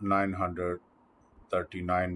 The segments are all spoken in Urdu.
939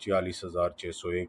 46,601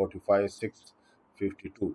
45,652।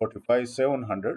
45,700,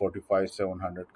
45,700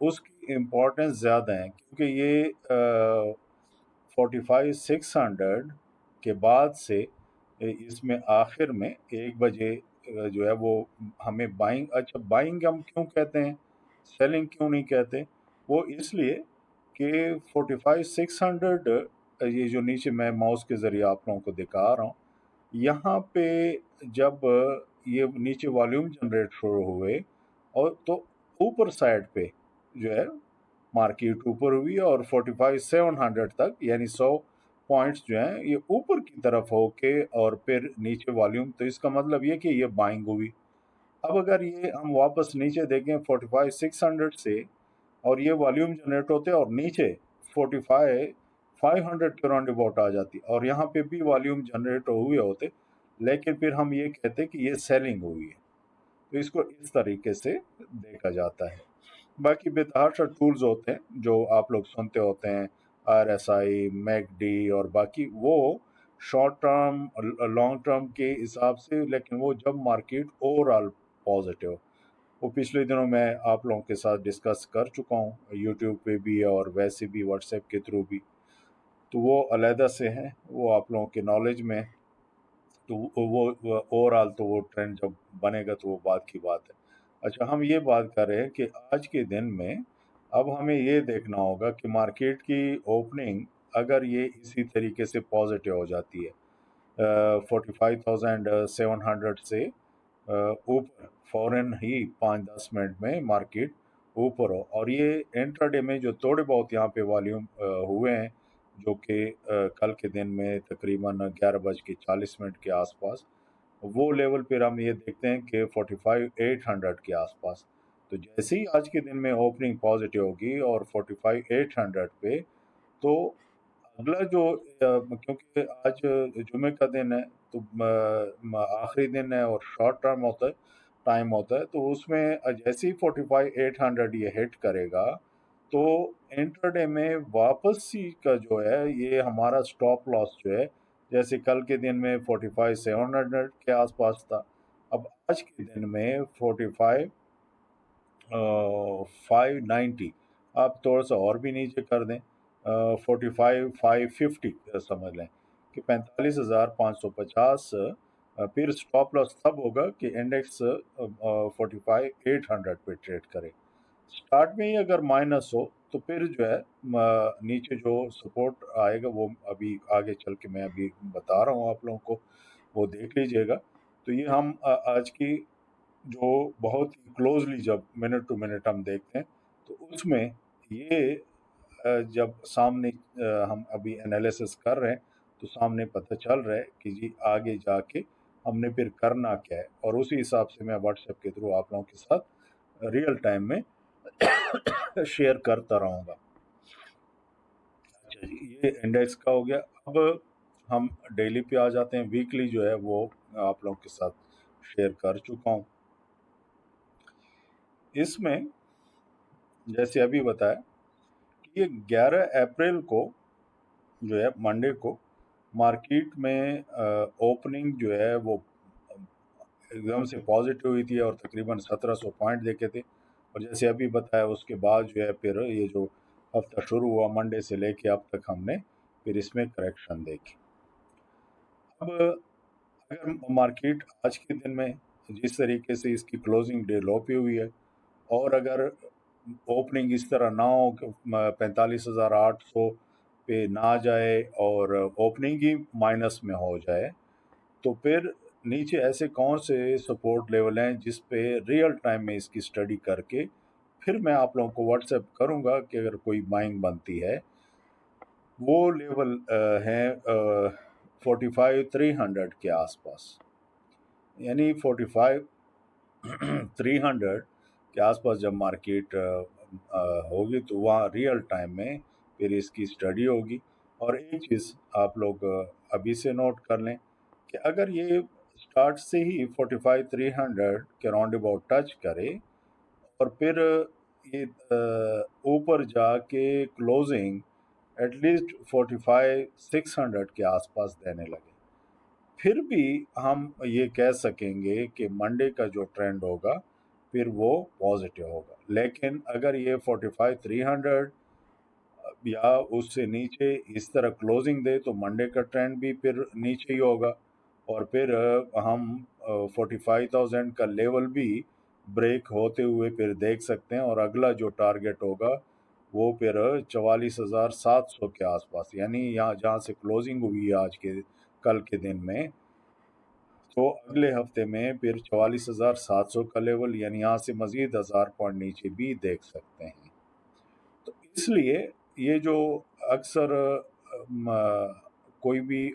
اس کی امپورٹنس زیادہ ہیں، کیونکہ یہ 45,600 کے بعد سے اس میں آخر میں 1 بجے جو ہے وہ ہمیں بائنگ، اچھا بائنگ ہم کیوں کہتے ہیں، سیلنگ کیوں نہیں کہتے؟ وہ اس لیے کہ 45,600 یہ جو نیچے میں ماؤس کے ذریعے آپ لوگوں کو دکھا رہا ہوں، یہاں پہ جب یہ نیچے والیوم جنریٹ شروع ہوئے اور تو اوپر سائڈ پہ جو ہے مارکیٹ اوپر ہوئی اور 45,700 تک، یعنی 100 پوائنٹس جو ہیں یہ اوپر کی طرف ہو کے اور پھر نیچے والیوم، تو اس کا مطلب یہ کہ یہ بائنگ ہوئی۔ اب اگر یہ ہم واپس نیچے دیکھیں 45,600 سے اور یہ والیوم جنریٹ ہوتے اور نیچے 45,500 کے راؤنڈ اباؤٹ آ جاتی اور یہاں پہ بھی والیوم جنریٹ ہوئے ہوتے، لیکن پھر ہم یہ کہتے کہ یہ سیلنگ ہوئی ہے، تو اس کو اس طریقے سے دیکھا جاتا ہے۔ باقی بتحاشا ٹولز ہوتے ہیں جو آپ لوگ سنتے ہوتے ہیں، RSI، میک ڈی اور باقی، وہ شارٹ ٹرم لانگ ٹرم کے حساب سے، لیکن وہ جب مارکیٹ اوور آل پازیٹیو، وہ پچھلے دنوں میں آپ لوگوں کے ساتھ ڈسکس کر چکا ہوں یوٹیوب پہ بھی اور ویسے بھی واٹس ایپ کے تھرو بھی، تو وہ علیحدہ سے ہیں، وہ آپ لوگوں کے نالج میں، تو وہ اوور آل تو وہ ٹرینڈ جب بنے گا تو وہ بات کی بات ہے۔ اچھا، ہم یہ بات کر رہے ہیں کہ آج کے دن میں اب ہمیں یہ دیکھنا ہوگا کہ مارکیٹ کی اوپننگ اگر یہ اسی طریقے سے پازیٹیو ہو جاتی ہے 45,700 سے اوپر، فوراً ہی 5-10 منٹ میں مارکیٹ اوپر ہو، اور یہ انٹراڈے میں جو تھوڑے بہت یہاں پہ والیوم ہوئے ہیں، جو کہ کل کے دن میں تقریباً 11:40 کے آس پاس، وہ لیول پھر ہم یہ دیکھتے ہیں کہ 45,800 کے آس پاس، تو جیسے ہی آج کے دن میں اوپننگ پازیٹیو ہوگی اور 45,800 پہ، تو اگلا جو کیونکہ آج جمعے کا دن ہے تو آخری دن ہے اور شارٹ ٹرم ہوتا ہے، ٹائم ہوتا ہے، تو اس میں جیسے ہی 45,800 یہ ہٹ کرے گا تو انٹرڈے میں واپسی کا جو ہے یہ ہمارا سٹاپ لاس جو ہے، جیسے کل کے دن میں 45,700 کے آس پاس تھا، اب آج کے دن میں 45,590، آپ تھوڑا سا اور بھی نیچے کر دیں 45,550 سمجھ لیں کہ 45,550، پھر سٹاپ لاس تب ہوگا کہ انڈیکس 45,800 پہ ٹریڈ کرے۔ سٹارٹ میں ہی اگر مائنس ہو تو پھر جو ہے نیچے جو سپورٹ آئے گا وہ ابھی آگے چل کے میں ابھی بتا رہا ہوں آپ لوگوں کو، وہ دیکھ لیجئے گا۔ تو یہ ہم آج کی جو بہت ہی کلوزلی جب منٹ ٹو منٹ ہم دیکھتے ہیں تو اس میں یہ جب سامنے ہم ابھی انالیسس کر رہے ہیں تو سامنے پتہ چل رہا ہے کہ جی آگے جا کے ہم نے پھر کرنا کیا ہے، اور اسی حساب سے میں واٹس ایپ کے تھرو آپ لوگوں کے ساتھ ریئل ٹائم میں شیئر کرتا رہوں گا۔ اچھا جی، یہ انڈیکس کا ہو گیا۔ اب ہم ڈیلی پہ آ جاتے ہیں، ویکلی جو ہے وہ آپ لوگوں کے ساتھ شیئر کر چکا ہوں۔ اس میں جیسے ابھی بتایا کہ یہ 11 اپریل کو جو ہے منڈے کو مارکیٹ میں اوپننگ جو ہے وہ ایک دم سے پازیٹیو ہوئی تھی اور تقریباً 1,700 پوائنٹ دیکھے تھے، اور جیسے ابھی بتایا اس کے بعد جو ہے پھر یہ جو ہفتہ شروع ہوا منڈے سے لے کے اب تک ہم نے پھر اس میں کریکشن دیکھی۔ اب اگر مارکیٹ آج کے دن میں جس طریقے سے اس کی کلوزنگ ڈے لو پہ ہوئی ہے، اور اگر اوپننگ اس طرح نہ ہو کہ 45,800 پہ نہ جائے اور اوپننگ ہی مائنس میں ہو جائے، تو پھر نیچے ایسے کون سے سپورٹ لیول ہیں جس پہ ریئل ٹائم میں اس کی اسٹڈی کر کے پھر میں آپ لوگوں کو واٹس ایپ کروں گا کہ اگر کوئی بائنگ بنتی ہے، وہ لیول ہیں 45,300 کے آس پاس، یعنی 45,300 کے آس پاس جب مارکیٹ ہوگی تو وہاں ریئل ٹائم میں پھر اس کی اسٹڈی ہوگی۔ اور ایک چیز آپ لوگ ابھی سے نوٹ کر لیں کہ اگر یہ اسٹارٹ سے ہی 45,300 کے راؤنڈ اباؤٹ ٹچ کرے اور پھر یہ اوپر جا کے کلوزنگ ایٹ لیسٹ 45,600 کے آس پاس دینے لگے، پھر بھی ہم یہ کہہ سکیں گے کہ منڈے کا جو ٹرینڈ ہوگا پھر وہ پازیٹیو ہوگا. لیکن اگر یہ 45,300 یا اس سے نیچے اس طرح کلوزنگ دے تو منڈے کا ٹرینڈ بھی پھر نیچے ہی ہوگا, اور پھر ہم 45,000 کا لیول بھی بریک ہوتے ہوئے پھر دیکھ سکتے ہیں, اور اگلا جو ٹارگٹ ہوگا وہ پھر 44,700 کے آس پاس, یعنی یہاں جہاں سے کلوزنگ ہوئی آج کے کل کے دن میں, تو اگلے ہفتے میں پھر 44,700 کا لیول, یعنی یہاں سے مزید 1000 پوائنٹ نیچے بھی دیکھ سکتے ہیں. تو اس لیے یہ جو اکثر کوئی بھی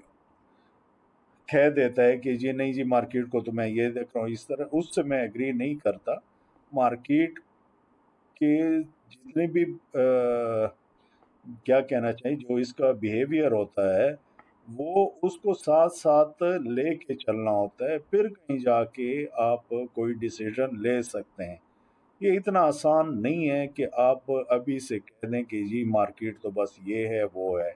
کہہ دیتا ہے کہ جی نہیں جی مارکیٹ کو تو میں یہ دیکھ رہا ہوں اس طرح, اس سے میں ایگری نہیں کرتا. مارکیٹ کے جتنے بھی کیا کہنا چاہیے جو اس کا بیہیویئر ہوتا ہے وہ اس کو ساتھ ساتھ لے کے چلنا ہوتا ہے, پھر کہیں جا کے آپ کوئی ڈیسیژن لے سکتے ہیں. یہ اتنا آسان نہیں ہے کہ آپ ابھی سے کہہ دیں کہ جی مارکیٹ تو بس یہ ہے وہ ہے,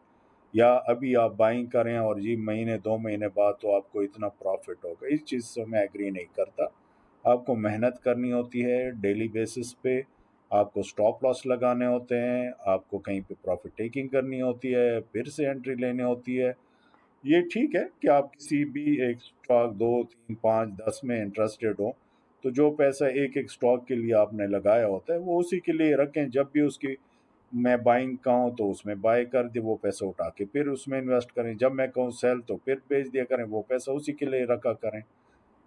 یا ابھی آپ بائنگ کریں اور جی مہینے 2 مہینے بعد تو آپ کو اتنا پروفٹ ہوگا. اس چیز سے میں ایگری نہیں کرتا. آپ کو محنت کرنی ہوتی ہے ڈیلی بیسس پہ, آپ کو سٹاپ لاس لگانے ہوتے ہیں, آپ کو کہیں پہ پروفٹ ٹیکنگ کرنی ہوتی ہے, پھر سے انٹری لینی ہوتی ہے. یہ ٹھیک ہے کہ آپ کسی بھی ایک سٹاک 2 3 5 10 میں انٹرسٹڈ ہوں, تو جو پیسہ ایک ایک سٹاک کے لیے آپ نے لگایا ہوتا ہے وہ اسی کے لیے رکھیں. جب بھی اس کی میں بائنگ کہوں تو اس میں بائی کر دے, وہ پیسہ اٹھا کے پھر اس میں انویسٹ کریں. جب میں کہوں سیل تو پھر بیچ دیا کریں, وہ پیسہ اسی کے لیے رکھا کریں,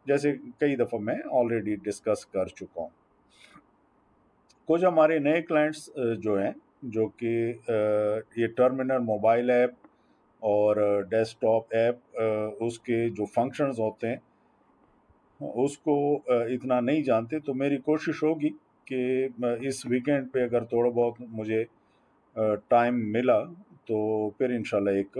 جیسے کئی دفعہ میں آلریڈی ڈسکس کر چکا ہوں. کچھ ہمارے نئے کلائنٹس جو ہیں جو کہ یہ ٹرمینل موبائل ایپ اور ڈیسک ٹاپ ایپ اس کے جو فنکشنز ہوتے ہیں اس کو اتنا نہیں جانتے, تو میری کوشش ہوگی کہ اس ویکینڈ پہ اگر تھوڑا بہت مجھے ٹائم ملا تو پھر انشاءاللہ ایک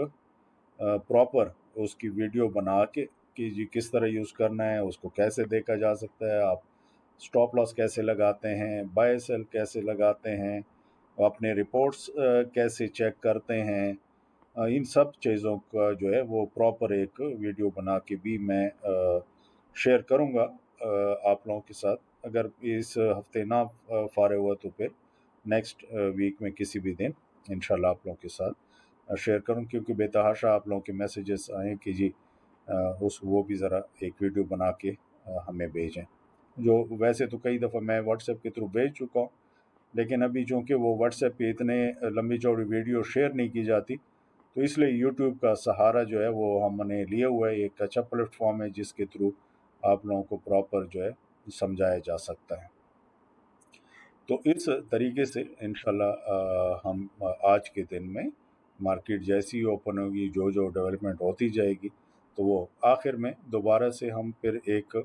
پراپر اس کی ویڈیو بنا کے کہ جی کس طرح یوز کرنا ہے, اس کو کیسے دیکھا جا سکتا ہے, آپ سٹاپ لاس کیسے لگاتے ہیں, بائی سیل کیسے لگاتے ہیں, اپنے رپورٹس کیسے چیک کرتے ہیں, ان سب چیزوں کا جو ہے وہ پراپر ایک ویڈیو بنا کے بھی میں شیئر کروں گا آپ لوگوں کے ساتھ. اگر اس ہفتے نہ فارغ ہوا تو پھر نیکسٹ ویک میں کسی بھی دن انشاءاللہ آپ لوگوں کے ساتھ شیئر کروں, کیونکہ بے تحاشا آپ لوگوں کے میسیجز آئیں کہ جی وہ بھی ذرا ایک ویڈیو بنا کے ہمیں بھیجیں. جو ویسے تو کئی دفعہ میں واٹس ایپ کے تھرو بھیج چکا ہوں, لیکن ابھی چونکہ وہ واٹس ایپ پہ اتنے لمبی چوڑی ویڈیو شیئر نہیں کی جاتی, تو اس لیے یوٹیوب کا سہارا جو ہے وہ ہم نے لیا ہوا ہے. ایک اچھا پلیٹ فارم ہے جس کے تھرو آپ لوگوں کو پراپر جو ہے سمجھایا جا سکتا ہے. تو اس طریقے سے انشاءاللہ ہم آج کے دن میں مارکیٹ جیسی اوپن ہوگی, جو جو ڈیولپمنٹ ہوتی جائے گی, تو وہ آخر میں دوبارہ سے ہم پھر ایک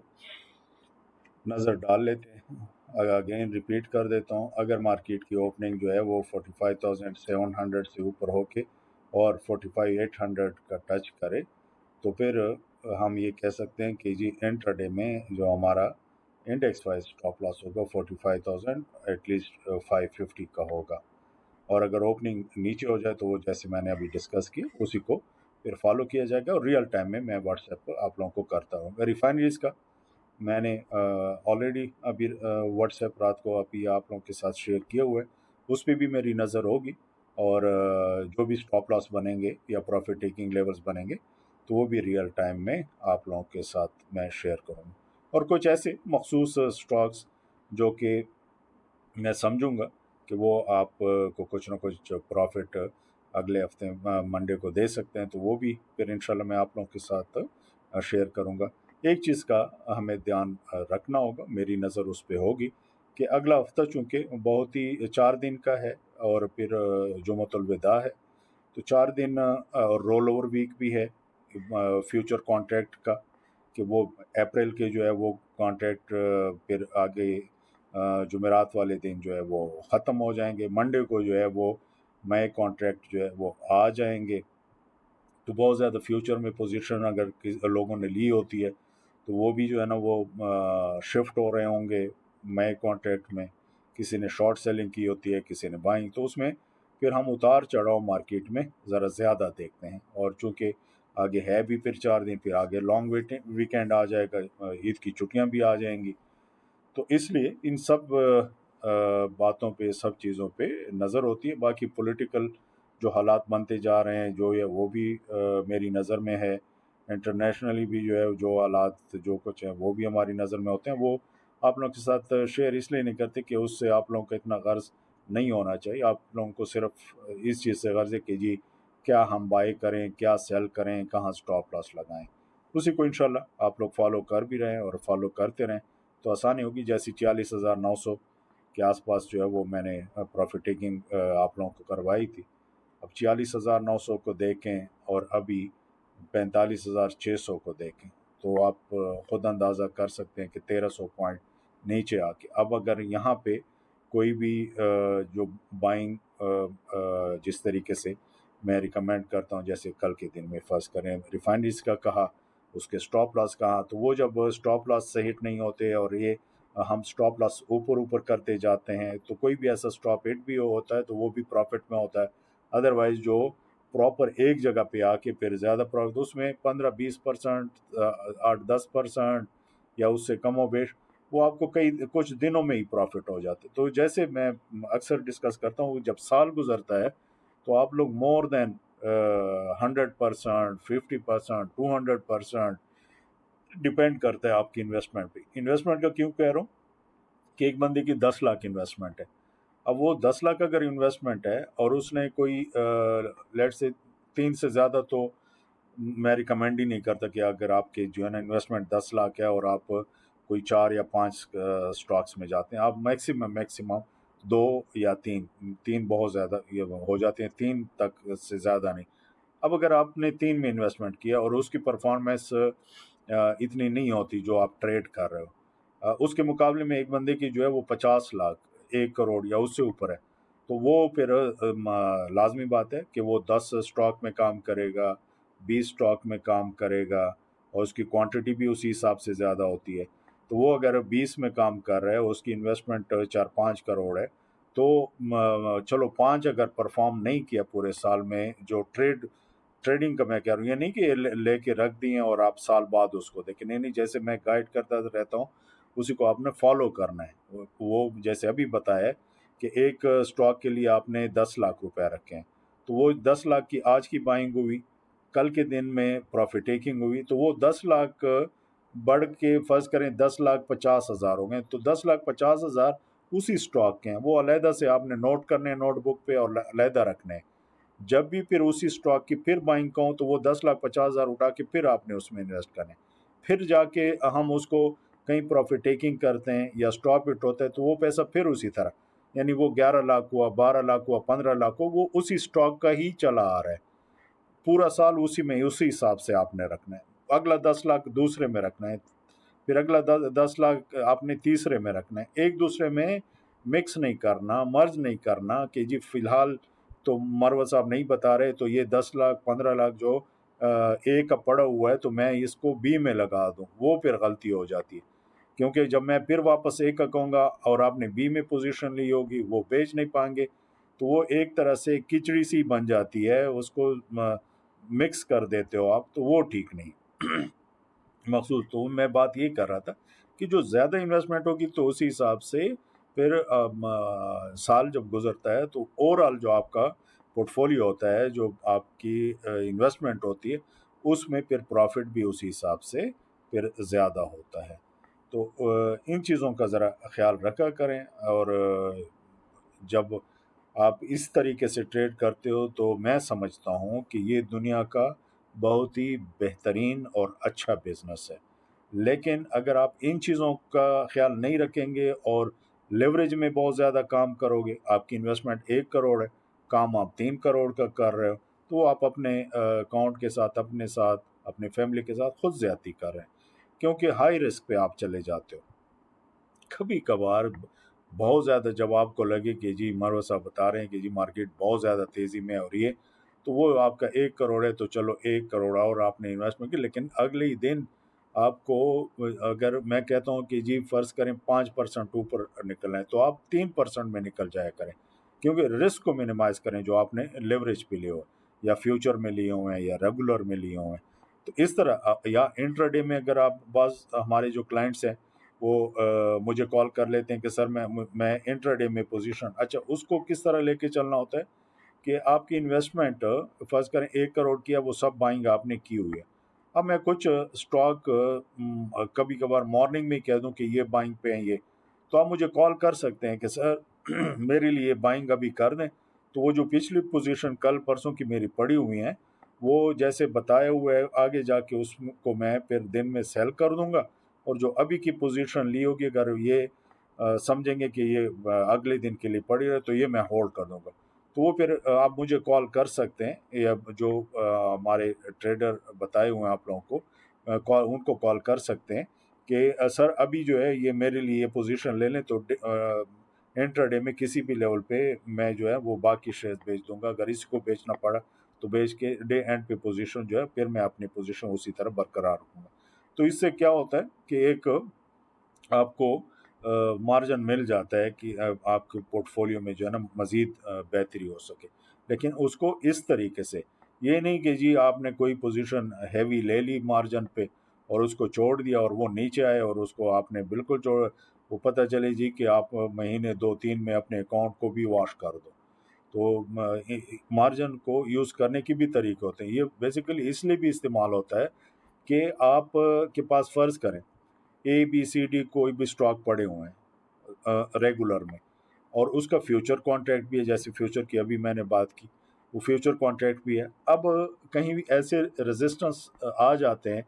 نظر ڈال لیتے ہیں. اگین ریپیٹ کر دیتا ہوں, اگر مارکیٹ کی اوپننگ جو ہے وہ 45,700 سے اوپر ہو کے اور 45,800 کا ٹچ کرے تو پھر ہم یہ کہہ سکتے ہیں کہ جی انٹرڈے میں جو ہمارا انڈیکس وائز سٹاپ لاس ہوگا 45,000 ایٹ لیسٹ 550 کا ہوگا. اور اگر اوپننگ نیچے ہو جائے تو وہ جیسے میں نے ابھی ڈسکس کی اسی کو پھر فالو کیا جائے گا, اور ریئل ٹائم میں واٹس ایپ پر آپ لوگوں کو کرتا ہوں. ریفائنریز کا میں نے آلریڈی ابھی واٹس ایپ رات کو ابھی آپ لوگوں کے ساتھ شیئر کیا ہوا ہے, اس پہ بھی میری نظر ہوگی, اور جو بھی سٹاپ لاس بنیں گے یا پروفٹ ٹیکنگ لیولز بنیں گے تو وہ بھی ریئل ٹائم میں آپ لوگوں کے ساتھ میں شیئر کروں گا. اور کچھ ایسے مخصوص سٹاکس جو کہ میں سمجھوں گا کہ وہ آپ کو کچھ نہ کچھ پروفٹ اگلے ہفتے منڈے کو دے سکتے ہیں, تو وہ بھی پھر انشاءاللہ میں آپ لوگوں کے ساتھ شیئر کروں گا. ایک چیز کا ہمیں دھیان رکھنا ہوگا, میری نظر اس پہ ہوگی کہ اگلا ہفتہ چونکہ بہت ہی 4 دن کا ہے اور پھر جمعۃ الوداع ہے, تو 4 دن رول اوور ویک بھی ہے فیوچر کانٹریکٹ کا, کہ وہ اپریل کے جو ہے وہ کانٹریکٹ پھر آگے جمعرات والے دن جو ہے وہ ختم ہو جائیں گے, منڈے کو جو ہے وہ نئے کانٹریکٹ جو ہے وہ آ جائیں گے. تو بہت زیادہ فیوچر میں پوزیشن اگر لوگوں نے لی ہوتی ہے تو وہ بھی جو ہے نا وہ شفٹ ہو رہے ہوں گے نئے کانٹریکٹ میں. کسی نے شارٹ سیلنگ کی ہوتی ہے, کسی نے بائنگ, تو اس میں پھر ہم اتار چڑھاؤ مارکیٹ میں ذرا زیادہ دیکھتے ہیں. اور چونکہ آگے ہے بھی پھر 4 دن, پھر آگے لانگ ویکینڈ آ جائے گا, عید کی چھٹیاں بھی آ جائیں گی, تو اس لیے ان سب باتوں پہ، سب چیزوں پہ نظر ہوتی ہے. باقی پولیٹیکل جو حالات بنتے جا رہے ہیں جو ہے وہ بھی میری نظر میں ہے. انٹرنیشنلی بھی جو ہے جو حالات جو کچھ ہیں وہ بھی ہماری نظر میں ہوتے ہیں. وہ آپ لوگوں کے ساتھ شیئر اس لیے نہیں کرتے کہ اس سے آپ لوگوں کا اتنا غرض نہیں ہونا چاہیے. آپ لوگوں کو صرف اس چیز سے غرض ہے کہ جی کیا ہم بائی کریں، کیا سیل کریں، کہاں سٹاپ لاس لگائیں. اسی کو انشاءاللہ آپ لوگ فالو کر بھی رہے ہیں اور فالو کرتے رہیں تو آسانی ہوگی. جیسی 46,900 کے آس پاس جو ہے وہ میں نے پروفٹ ٹیکنگ آپ لوگوں کو کروائی تھی. اب 46,900 کو دیکھیں اور ابھی 45,600 کو دیکھیں تو آپ خود اندازہ کر سکتے ہیں کہ 1,300 پوائنٹ نیچے آ کے اب اگر یہاں پہ کوئی بھی جو بائنگ جس طریقے سے میں ریکمینڈ کرتا ہوں، جیسے کل کے دن میں فرض کریں ریفائنریز کا کہا، اس کے سٹاپ لاس کہا، تو وہ جب سٹاپ لاس سے ہٹ نہیں ہوتے اور یہ ہم سٹاپ لاس اوپر کرتے جاتے ہیں تو کوئی بھی ایسا سٹاپ ہٹ بھی ہوتا ہے تو وہ بھی پروفٹ میں ہوتا ہے. ادروائز جو پراپر ایک جگہ پہ آ کے پھر زیادہ پروفٹ، اس میں 15-20%، 8-10% یا اس سے کم و بیش، وہ آپ کو کچھ دنوں میں ہی پروفٹ ہو جاتے. تو جیسے میں اکثر ڈسکس کرتا ہوں، جب سال گزرتا ہے تو آپ لوگ مور دین 100%، 50%، 200% ڈپینڈ کرتا ہے آپ کی انویسٹمنٹ پہ. انویسٹمنٹ کا کیوں کہہ رہا ہوں کہ ایک بندے کی 10 لاکھ انویسٹمنٹ ہے. اب وہ 10 لاکھ اگر انویسٹمنٹ ہے اور اس نے کوئی لیٹ سے 3 سے زیادہ، تو میں ریکمینڈ ہی نہیں کرتا کہ اگر آپ کے جو ہے نا انویسٹمنٹ 10 لاکھ ہے اور آپ کوئی 4 یا 5 سٹاکس میں جاتے ہیں، آپ میکسیمم 2 یا 3 بہت زیادہ یہ ہو جاتے ہیں، 3 تک سے زیادہ نہیں. اب اگر آپ نے 3 میں انویسٹمنٹ کیا اور اس کی پرفارمنس اتنی نہیں ہوتی جو آپ ٹریڈ کر رہے ہو، اس کے مقابلے میں ایک بندے کی جو ہے وہ 50 لاکھ، 1 کروڑ یا اس سے اوپر ہے، تو وہ پھر لازمی بات ہے کہ وہ 10 سٹاک میں کام کرے گا، 20 سٹاک میں کام کرے گا اور اس کی کوانٹٹی بھی اسی حساب سے زیادہ ہوتی ہے. تو وہ اگر 20 میں کام کر رہا ہے، اس کی انویسٹمنٹ 4-5 کروڑ ہے، تو چلو 5 اگر پرفارم نہیں کیا پورے سال میں، جو ٹریڈنگ کا میں کہہ رہا ہوں، یہ نہیں کہ لے کے رکھ دیے اور آپ سال بعد اس کو دیکھیں، نہیں، جیسے میں گائیڈ کرتا رہتا ہوں اسی کو آپ نے فالو کرنا ہے. وہ جیسے ابھی بتایا کہ ایک سٹاک کے لیے آپ نے 10 لاکھ روپے رکھے ہیں، تو وہ 10 لاکھ کی آج کی بائنگ ہوئی، کل کے دن میں پروفٹ ٹیکنگ ہوئی، تو وہ 10 لاکھ بڑھ کے فرض کریں 10,50,000 ہو گئے، تو 10,50,000 اسی سٹاک کے ہیں، وہ علیحدہ سے آپ نے نوٹ کرنے ہیں نوٹ بک پہ اور علیحدہ رکھنے ہیں. جب بھی پھر اسی سٹاک کی پھر بائنگ کہوں تو وہ 10,50,000 اٹھا کے پھر آپ نے اس میں انویسٹ کرنے. پھر جا کے ہم اس کو کہیں پروفٹ ٹیکنگ کرتے ہیں یا سٹاپ ہٹ ہوتا ہے تو وہ پیسہ پھر اسی طرح، یعنی وہ 11 لاکھ ہوا، 12 لاکھ ہوا، 15 لاکھ ہوا، وہ اسی سٹاک کا ہی چلا آ رہا ہے. پورا سال اسی میں اسی حساب سے آپ نے رکھنا ہے. اگلا 10 لاکھ دوسرے میں رکھنا ہے، پھر اگلا 10 لاکھ آپ نے تیسرے میں رکھنا ہے. ایک دوسرے میں مکس نہیں کرنا، مرج نہیں کرنا کہ جی فی الحال تو مروت صاحب نہیں بتا رہے تو یہ 10 لاکھ 15 لاکھ جو اے کا پڑا ہوا ہے تو میں اس کو بی میں لگا دوں. وہ پھر غلطی ہو جاتی ہے، کیونکہ جب میں پھر واپس اے کا کہوں گا اور آپ نے بی میں پوزیشن لی ہوگی، وہ بیچ نہیں پائیں گے، تو وہ ایک طرح سے کچڑی سی بن جاتی ہے، اس کو مکس کر دیتے ہو آپ، تو وہ ٹھیک نہیں. مخصوص تو میں بات یہ کر رہا تھا کہ جو زیادہ انویسٹمنٹ ہوگی تو اسی حساب سے پھر سال جب گزرتا ہے تو اوور آل جو آپ کا پورٹ فولیو ہوتا ہے، جو آپ کی انویسٹمنٹ ہوتی ہے، اس میں پھر پروفٹ بھی اسی حساب سے پھر زیادہ ہوتا ہے. تو ان چیزوں کا ذرا خیال رکھا کریں، اور جب آپ اس طریقے سے ٹریڈ کرتے ہو تو میں سمجھتا ہوں کہ یہ دنیا کا بہت ہی بہترین اور اچھا بزنس ہے. لیکن اگر آپ ان چیزوں کا خیال نہیں رکھیں گے اور لیوریج میں بہت زیادہ کام کرو گے، آپ کی انویسٹمنٹ 1 کروڑ ہے، کام آپ 3 کروڑ کا کر رہے ہو، تو آپ اپنے اکاؤنٹ کے ساتھ، اپنے ساتھ، اپنے فیملی کے ساتھ خود زیادتی کر رہے ہیں، کیونکہ ہائی رسک پہ آپ چلے جاتے ہو. کبھی کبھار بہت زیادہ جب آپ کو لگے کہ جی مروت صاحب بتا رہے ہیں کہ جی مارکیٹ بہت زیادہ تیزی میں ہو رہی ہے، تو وہ آپ کا 1 کروڑ ہے تو چلو 1 کروڑ اور آپ نے انویسٹمنٹ کی، لیکن اگلے ہی دن آپ کو اگر میں کہتا ہوں کہ جی فرض کریں 5% اوپر نکلنا ہے تو آپ 3% میں نکل جایا کریں، کیونکہ رسک کو منیمائز کریں جو آپ نے لیوریج پہ لیے ہو یا فیوچر میں لیے ہوئے ہیں یا ریگولر میں لیے ہوئے ہیں. تو اس طرح یا انٹرا ڈے میں اگر آپ، بعض ہمارے جو کلائنٹس ہیں وہ مجھے کال کر لیتے ہیں کہ سر میں انٹراڈے میں پوزیشن، اچھا اس کو کس طرح لے کے چلنا ہوتا ہے کہ آپ کی انویسٹمنٹ فرض کریں 1 کروڑ کی ہے، وہ سب بائنگ آپ نے کی ہوئی ہے. اب میں کچھ اسٹاک کبھی کبھار مارننگ میں کہہ دوں کہ یہ بائنگ پہ ہیں، یہ تو آپ مجھے کال کر سکتے ہیں کہ سر میرے لیے بائنگ ابھی کر دیں. تو وہ جو پچھلی پوزیشن کل پرسوں کی میری پڑی ہوئی ہیں، وہ جیسے بتایا ہوا ہے آگے جا کے اس کو میں پھر دن میں سیل کر دوں گا، اور جو ابھی کی پوزیشن لی ہوگی اگر یہ سمجھیں گے کہ یہ اگلے دن کے لیے پڑی ہے تو یہ میں ہولڈ کر دوں گا. تو وہ پھر آپ مجھے کال کر سکتے ہیں، یا جو ہمارے ٹریڈر بتائے ہوئے ہیں آپ لوگوں کو، ان کو کال کر سکتے ہیں کہ سر ابھی جو ہے یہ میرے لیے پوزیشن لے لیں، تو انٹراڈے میں کسی بھی لیول پہ میں جو ہے وہ باقی شیئر بیچ دوں گا. اگر اس کو بیچنا پڑا تو بیچ کے ڈے اینڈ پہ پوزیشن جو ہے پھر میں اپنی پوزیشن اسی طرح برقرار رکھوں گا. تو اس سے کیا ہوتا ہے کہ ایک آپ کو مارجن مل جاتا ہے کہ آپ کے پورٹ فولیو میں جو ہے نا مزید بہتری ہو سکے. لیکن اس کو اس طریقے سے، یہ نہیں کہ جی آپ نے کوئی پوزیشن ہیوی لے لی مارجن پہ اور اس کو چھوڑ دیا اور وہ نیچے آئے اور اس کو آپ نے بالکل چھوڑ، وہ پتہ چلے جی کہ آپ مہینے 2-3 میں اپنے اکاؤنٹ کو بھی واش کر دو. تو مارجن کو یوز کرنے کی بھی طریقے ہوتے ہیں. یہ بیسیکلی اس لیے بھی استعمال ہوتا ہے کہ آپ کے پاس فرض کریں ABCD کوئی بھی سٹاک پڑے ہوئے ہیں ریگولر میں، اور اس کا فیوچر کانٹریکٹ بھی ہے، جیسے فیوچر کی ابھی میں نے بات کی، وہ فیوچر کانٹریکٹ بھی ہے. اب کہیں بھی ایسے ریزسٹنس آ جاتے ہیں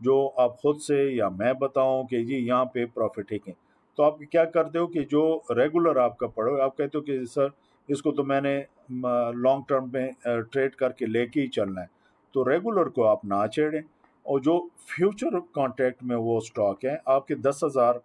جو آپ خود سے یا میں بتاؤں کہ جی یہاں پہ پروفٹ ٹیکنگ، تو آپ کیا کرتے ہو کہ جو ریگولر آپ کا پڑھو، آپ کہتے ہو کہ سر اس کو تو میں نے لانگ ٹرم میں ٹریڈ کر کے لے کے ہی چلنا ہے، تو ریگولر کو آپ نہ چھیڑیں. اور جو فیوچر کانٹریکٹ میں وہ سٹاک ہیں، آپ کے 10,000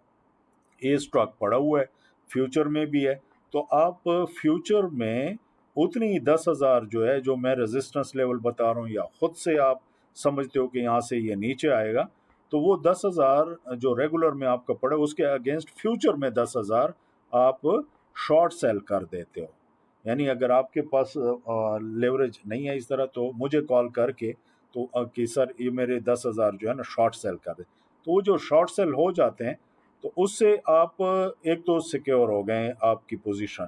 سٹاک پڑا ہوا ہے، فیوچر میں بھی ہے، تو آپ فیوچر میں اتنی 10,000 جو ہے، جو میں ریزسٹنس لیول بتا رہا ہوں یا خود سے آپ سمجھتے ہو کہ یہاں سے یہ نیچے آئے گا، تو وہ 10,000 جو ریگولر میں آپ کا پڑا اس کے اگینسٹ فیوچر میں 10,000 آپ شارٹ سیل کر دیتے ہو. یعنی اگر آپ کے پاس لیوریج نہیں ہے اس طرح، تو مجھے کال کر کے تو کہ سر یہ میرے 10,000 جو ہے نا شارٹ سیل کر دے. تو وہ جو شارٹ سیل ہو جاتے ہیں تو اس سے آپ ایک تو سیکیور ہو گئے آپ کی پوزیشن،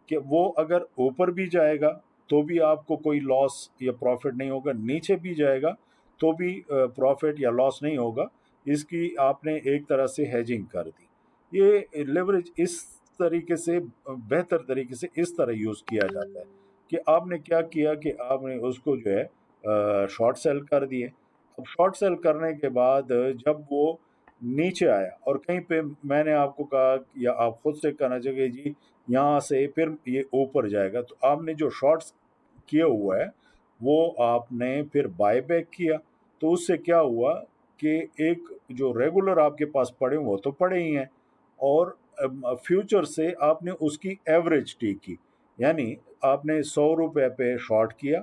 کہ وہ اگر اوپر بھی جائے گا تو بھی آپ کو کوئی لاس یا پروفٹ نہیں ہوگا، نیچے بھی جائے گا تو بھی پروفٹ یا لاس نہیں ہوگا. اس کی آپ نے ایک طرح سے ہیجنگ کر دی. یہ لیوریج اس طریقے سے، بہتر طریقے سے اس طرح یوز کیا جاتا ہے کہ آپ نے کیا کیا کہ آپ نے اس کو جو ہے شارٹ سیل کر دیے. اب شارٹ سیل کرنے کے بعد جب وہ نیچے آیا، اور کہیں پہ میں نے آپ کو کہا یا آپ خود سے کہنا چاہیے جی یہاں سے پھر یہ اوپر جائے گا، تو آپ نے جو شارٹس کیا ہوا ہے وہ آپ نے پھر بائی بیک کیا. تو اس سے کیا ہوا کہ ایک جو ریگولر آپ کے پاس پڑے وہ تو پڑے ہی ہیں، اور فیوچر سے آپ نے اس کی ایوریج ٹیک کی، یعنی آپ نے 100 روپے پہ شارٹ کیا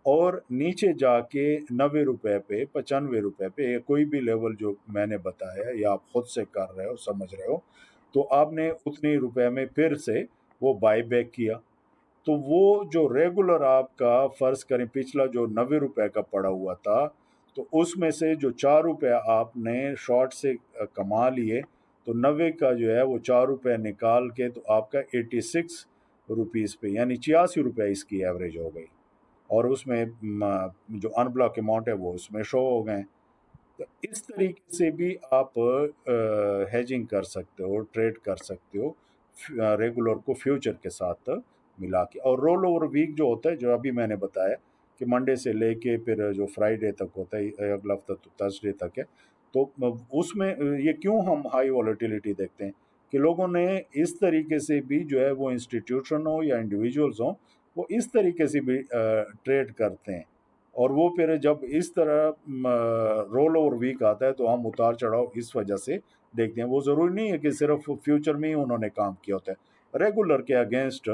اور نیچے جا کے 90 روپے پہ، 95 روپے پہ، یا کوئی بھی لیول جو میں نے بتایا یا آپ خود سے کر رہے ہو سمجھ رہے ہو، تو آپ نے اتنے روپے میں پھر سے وہ بائی بیک کیا. تو وہ جو ریگولر آپ کا فرض کریں پچھلا جو 90 روپے کا پڑا ہوا تھا، تو اس میں سے جو 4 روپے آپ نے شارٹ سے کما لیے، تو 90 کا جو ہے وہ 4 روپے نکال کے تو آپ کا 86 روپیز پہ، یعنی 86 روپے اس کی ایوریج ہو گئی. اور اس میں جو ان بلاک اماؤنٹ ہے وہ اس میں شو ہو گئے. تو اس طریقے سے بھی آپ ہیجنگ کر سکتے ہو، ٹریڈ کر سکتے ہو ریگولر کو فیوچر کے ساتھ ملا کے. اور رول اوور ویک جو ہوتا ہے، جو ابھی میں نے بتایا کہ منڈے سے لے کے پھر جو فرائیڈے تک ہوتا ہے، اگلا ہفتہ تو تھرسڈے تک ہے، تو اس میں یہ کیوں ہم ہائی والیٹیلیٹی دیکھتے ہیں کہ لوگوں نے اس طریقے سے بھی جو ہے، وہ انسٹیٹیوشن ہو یا انڈیویجولز ہوں، وہ اس طریقے سے بھی ٹریڈ کرتے ہیں. اور وہ پھر جب اس طرح رول اوور ویک آتا ہے تو ہم اتار چڑھاؤ اس وجہ سے دیکھتے ہیں. وہ ضروری نہیں ہے کہ صرف فیوچر میں ہی انہوں نے کام کیا ہوتا ہے، ریگولر کے اگینسٹ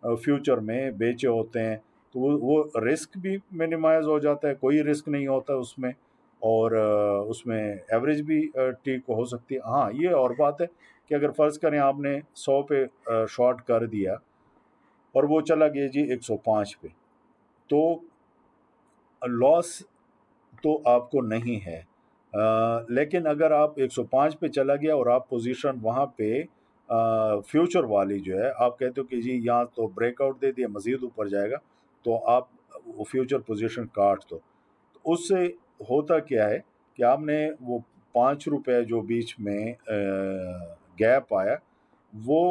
فیوچر میں بیچے ہوتے ہیں، تو وہ رسک بھی منیمائز ہو جاتا ہے، کوئی رسک نہیں ہوتا اس میں، اور اس میں ایوریج بھی ٹھیک ہو سکتی ہے. ہاں یہ اور بات ہے کہ اگر فرض کریں آپ نے 100 پہ شارٹ کر دیا اور وہ چلا گیا جی 105 پہ، تو لاس تو آپ کو نہیں ہے، لیکن اگر آپ 105 پہ چلا گیا اور آپ پوزیشن وہاں پہ فیوچر والی جو ہے آپ کہتے ہو کہ جی یہاں تو بریک آؤٹ دے دیا مزید اوپر جائے گا، تو آپ وہ فیوچر پوزیشن کاٹ دو. اس سے ہوتا کیا ہے کہ آپ نے وہ 5 روپے جو بیچ میں گیپ آیا وہ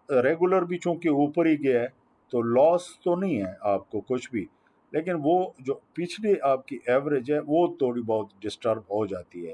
ریگولر بھی چونکہ اوپر ہی گیا ہے تو لاس تو نہیں ہے آپ کو کچھ بھی، لیکن وہ جو پچھلی آپ کی ایوریج ہے وہ تھوڑی بہت ڈسٹرب ہو جاتی ہے.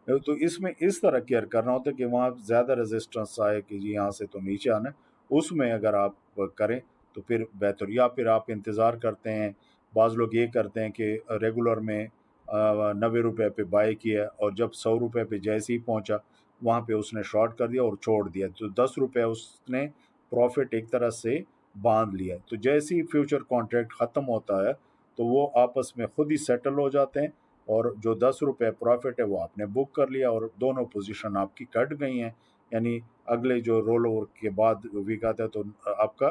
تو اس میں اس طرح کیئر کرنا ہوتا ہے کہ وہاں زیادہ ریزسٹنس آئے کہ جی یہاں سے تو نیچے آنا ہے، اس میں اگر آپ کریں تو پھر بہتر. یا پھر آپ انتظار کرتے ہیں، بعض لوگ یہ کرتے ہیں کہ ریگولر میں 90 روپے پہ بائی کیا اور جب 100 روپے پہ جیسے ہی پہنچا وہاں پہ اس نے شارٹ کر دیا اور چھوڑ دیا، تو 10 روپے اس نے پروفٹ ایک طرح سے باندھ لیا. تو جیسے ہی فیوچر کانٹریکٹ ختم ہوتا ہے تو وہ آپس میں خود ہی سیٹل ہو جاتے ہیں اور جو 10 روپے پروفٹ ہے وہ آپ نے بک کر لیا اور دونوں پوزیشن آپ کی کٹ گئی ہیں. یعنی اگلے جو رول اوور کے بعد ویک آتا ہے تو آپ کا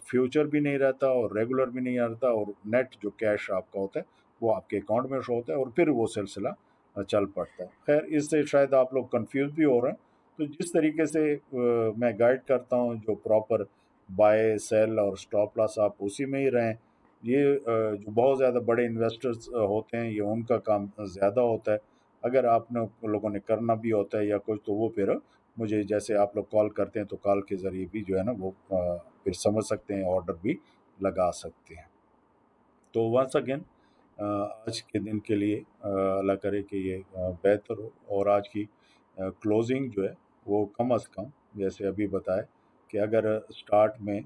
فیوچر بھی نہیں رہتا اور ریگولر بھی نہیں رہتا اور نیٹ جو کیش آپ کا ہوتا ہے وہ آپ کے اکاؤنٹ میں شو ہوتا ہے اور پھر وہ سلسلہ چل پڑتا ہے. خیر اس سے شاید آپ لوگ کنفیوز بھی ہو رہے ہیں. تو جس طریقے سے میں گائیڈ کرتا ہوں جو پراپر بائی سیل اور سٹاپ لاس آپ اسی میں ہی رہیں. یہ جو بہت زیادہ بڑے انویسٹرز ہوتے ہیں یہ ان کا کام زیادہ ہوتا ہے. اگر آپ نے لوگوں نے کرنا بھی ہوتا ہے یا کچھ تو وہ پھر مجھے جیسے آپ لوگ کال کرتے ہیں تو کال کے ذریعے بھی جو ہے نا وہ پھر سمجھ سکتے ہیں، آرڈر بھی لگا سکتے ہیں. تو ونس اگین آج کے دن کے لیے اللہ کرے کہ یہ بہتر ہو اور آج کی کلوزنگ جو ہے وہ کم از کم جیسے ابھی بتائے کہ اگر سٹارٹ میں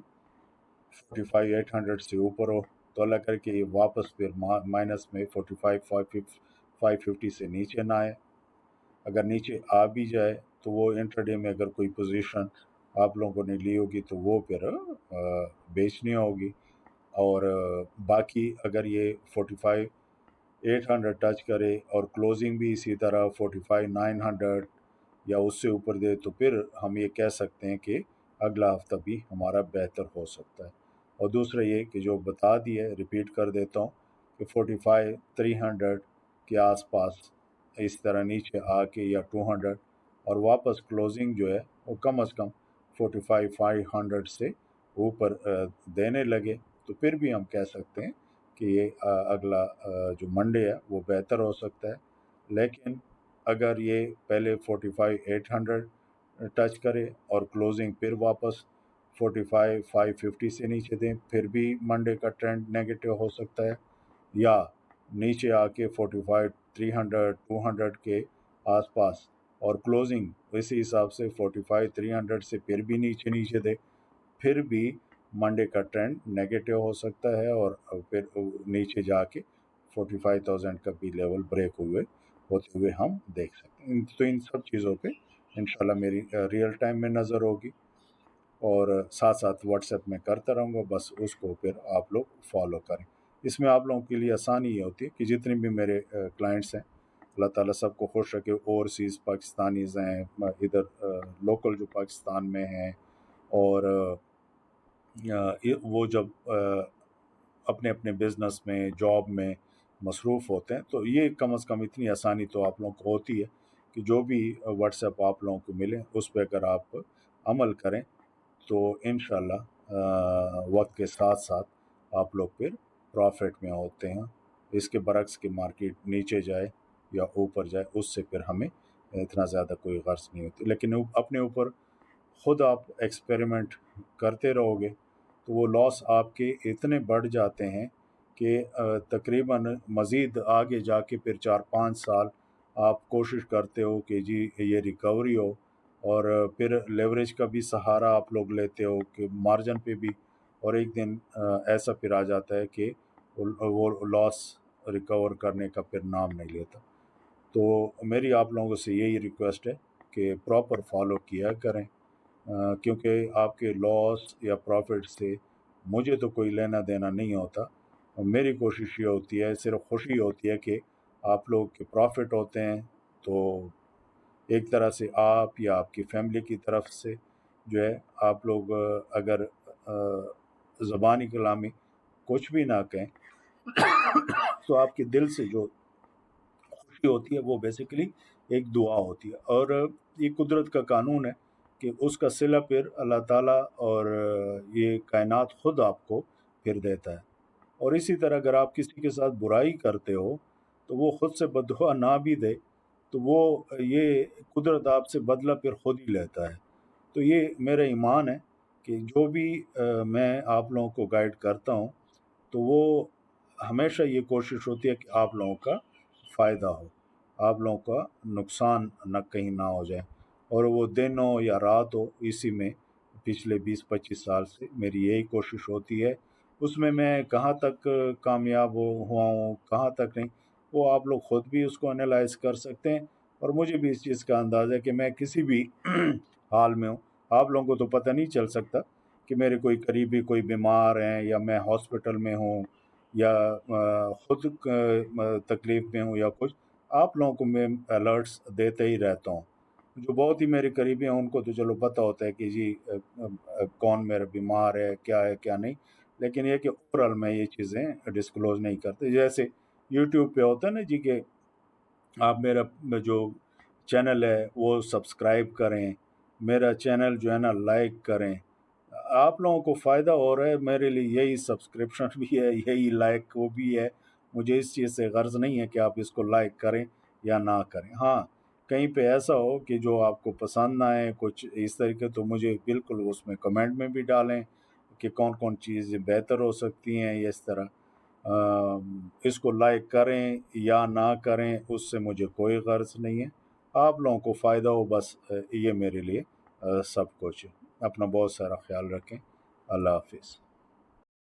45,800 سے اوپر ہو تو اللہ کرے کہ یہ واپس پھر مائنس میں 45,550 سے نیچے نہ آئے. اگر نیچے آ بھی جائے تو وہ انٹرڈے میں اگر کوئی پوزیشن آپ لوگوں نے لی ہوگی تو وہ پھر بیچنی ہوگی. اور باقی اگر یہ 45,800 ٹچ کرے اور کلوزنگ بھی اسی طرح 45,900 یا اس سے اوپر دے تو پھر ہم یہ کہہ سکتے ہیں کہ اگلا ہفتہ بھی ہمارا بہتر ہو سکتا ہے. اور دوسرا یہ کہ جو بتا دیا ہے ریپیٹ کر دیتا ہوں کہ 45,300 کے آس پاس اس طرح نیچے آ کے یا 200 اور واپس کلوزنگ جو ہے وہ کم از کم 45,500 سے اوپر دینے لگے تو پھر بھی ہم کہہ سکتے ہیں کہ یہ اگلا جو منڈے ہے وہ بہتر ہو سکتا ہے. لیکن اگر یہ پہلے 45,800 ٹچ کرے اور کلوزنگ پھر واپس 45,550 سے نیچے دیں پھر بھی منڈے کا ٹرینڈ نیگیٹو ہو سکتا ہے. یا نیچے آ کے 45,300 200 کے آس پاس اور کلوزنگ اسی حساب سے 45,300 سے پھر بھی نیچے دے پھر بھی منڈے کا ٹرینڈ نیگیٹو ہو سکتا ہے اور پھر نیچے جا کے 45,000 کا بھی لیول بریک ہوتے ہوئے ہم دیکھ سکتے ہیں. تو ان سب چیزوں پہ انشاءاللہ میری ریئل ٹائم میں نظر ہوگی اور ساتھ ساتھ واٹس ایپ میں کرتا رہوں گا، بس اس کو پھر آپ لوگ فالو کریں. اس میں آپ لوگوں کے لیے آسانی یہ ہوتی ہے کہ جتنے بھی میرے کلائنٹس ہیں اللہ تعالیٰ سب کو خوش رکھے. اوورسیز پاکستانیز ہیں، ادھر لوکل جو پاکستان میں ہیں اور وہ جب اپنے اپنے بزنس میں جاب میں مصروف ہوتے ہیں تو یہ کم از کم اتنی آسانی تو آپ لوگوں کو ہوتی ہے کہ جو بھی واٹس ایپ آپ لوگوں کو ملے اس پہ اگر آپ عمل کریں تو انشاءاللہ وقت کے ساتھ ساتھ آپ لوگ پھر پروفٹ میں ہوتے ہیں. اس کے برعکس کہ مارکیٹ نیچے جائے یا اوپر جائے اس سے پھر ہمیں اتنا زیادہ کوئی غرض نہیں ہوتی. لیکن اپنے اوپر خود آپ ایکسپیریمنٹ کرتے رہو گے تو وہ لاس آپ کے اتنے بڑھ جاتے ہیں کہ تقریباً مزید آگے جا کے پھر 4-5 سال آپ کوشش کرتے ہو کہ جی یہ ریکوری ہو اور پھر لیوریج کا بھی سہارا آپ لوگ لیتے ہو کہ مارجن پہ بھی، اور ایک دن ایسا پھر آ جاتا ہے کہ وہ لاس ریکور کرنے کا پھر نام نہیں لیتا. تو میری آپ لوگوں سے یہی ریکویسٹ ہے کہ پراپر فالو کیا کریں کیونکہ آپ کے لاس یا پروفٹ سے مجھے تو کوئی لینا دینا نہیں ہوتا. میری کوشش یہ ہوتی ہے، صرف خوشی ہوتی ہے کہ آپ لوگ کے پروفٹ ہوتے ہیں تو ایک طرح سے آپ یا آپ کی فیملی کی طرف سے جو ہے آپ لوگ اگر زبانی کلامی کچھ بھی نہ کہیں تو آپ کے دل سے جو چھٹی ہوتی ہے وہ بیسیکلی ایک دعا ہوتی ہے، اور یہ قدرت کا قانون ہے کہ اس کا صلہ پھر اللہ تعالیٰ اور یہ کائنات خود آپ کو پھر دیتا ہے۔ اور اسی طرح اگر آپ کسی کے ساتھ برائی کرتے ہو تو وہ خود سے بددعا نہ بھی دے تو وہ یہ قدرت آپ سے بدلہ پھر خود ہی لیتا ہے۔ تو یہ میرا ایمان ہے کہ جو بھی میں آپ لوگوں کو گائیڈ کرتا ہوں تو وہ ہمیشہ یہ کوشش ہوتی ہے کہ آپ لوگوں کا فائدہ ہو، آپ لوگوں کا نقصان نہ کہیں نہ ہو جائے، اور وہ دن ہو یا رات ہو، اسی میں پچھلے 20-25 سال سے میری یہی کوشش ہوتی ہے۔ اس میں کہاں تک کامیاب ہوا ہوں، کہاں تک نہیں، وہ آپ لوگ خود بھی اس کو انالائز کر سکتے ہیں، اور مجھے بھی اس چیز کا اندازہ ہے کہ میں کسی بھی حال میں ہوں۔ آپ لوگوں کو تو پتہ نہیں چل سکتا کہ میرے کوئی قریبی کوئی بیمار ہیں یا میں ہاسپٹل میں ہوں یا خود تکلیف میں ہوں یا کچھ، آپ لوگوں کو میں الرٹس دیتے ہی رہتا ہوں۔ جو بہت ہی میرے قریبی ہیں ان کو تو چلو پتہ ہوتا ہے کہ جی کون میرا بیمار ہے، کیا ہے کیا نہیں، لیکن یہ کہ اوورال میں یہ چیزیں ڈسکلوز نہیں کرتے۔ جیسے یوٹیوب پہ ہوتا ہے نا جی کہ آپ میرا جو چینل ہے وہ سبسکرائب کریں، میرا چینل جو ہے نا لائک کریں، آپ لوگوں کو فائدہ ہو رہا ہے، میرے لیے یہی سبسکرپشن بھی ہے، یہی لائک وہ بھی ہے۔ مجھے اس چیز سے غرض نہیں ہے کہ آپ اس کو لائک کریں یا نہ کریں۔ ہاں کہیں پہ ایسا ہو کہ جو آپ کو پسند نہ آئے کچھ اس طریقے، تو مجھے بالکل اس میں کمنٹ میں بھی ڈالیں کہ کون کون چیزیں بہتر ہو سکتی ہیں، یا اس طرح اس کو لائک کریں یا نہ کریں اس سے مجھے کوئی غرض نہیں ہے، آپ لوگوں کو فائدہ ہو، بس یہ میرے لیے سب کچھ ہے۔ اپنا بہت سارا خیال رکھیں۔ اللہ حافظ۔